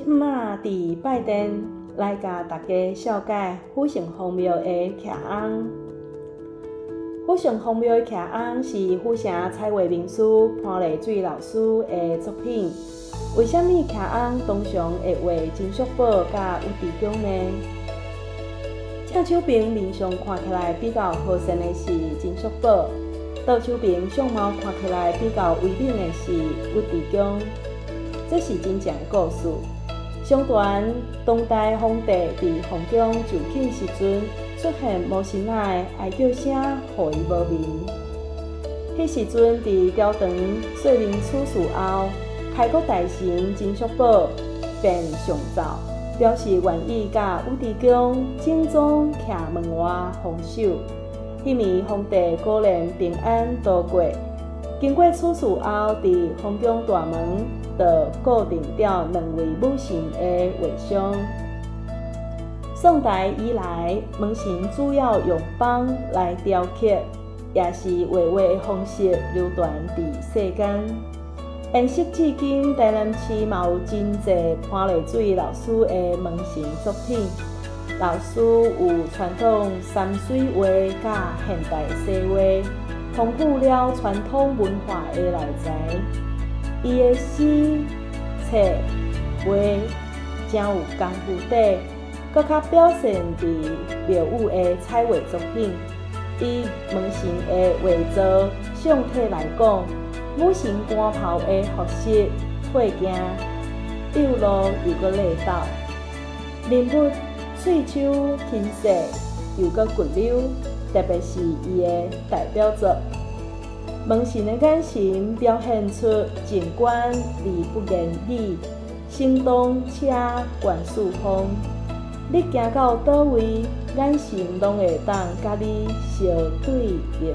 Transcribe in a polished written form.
即马伫拜殿来甲大家绍介府城隍庙的徛尪。府城隍庙的徛尪是府城彩绘名师潘丽水老师的作品。为什么徛尪通常会画金属宝甲有地宫呢？正手边面上看起来比较好看的是金属宝，倒手边相貌看起来比较威猛的是有地宫。这是真正的故事。相传当代皇帝伫皇宫就寝时阵，出现无心仔的哀叫声，互伊无眠。迄时阵伫朝堂说明此事后，开国大臣金属宝便上奏，表示愿意甲武地宫正宗徛门外防守。希望皇帝果然平安度过。经过此事后，伫皇宫大门就固定了2位母神的画像。宋代以来，门神主要用枋来雕刻，也是画画的方式流传伫世间。延续至今，台南市嘛有真侪潘丽水老师的门神作品。老师有传统山水画甲现代西画，丰富了传统文化的内在。伊的诗、册、画真有功夫底，搁较表现伫庙宇的彩绘作品。以门神的画作相体来讲，母神官袍的服饰配件幼露又搁礼倒，人物喙手轻细又搁骨溜，特别是伊的代表作。门神的眼神表现出静观而不言语，生动且悬四方。你行到倒位，眼神拢会当甲你相对应。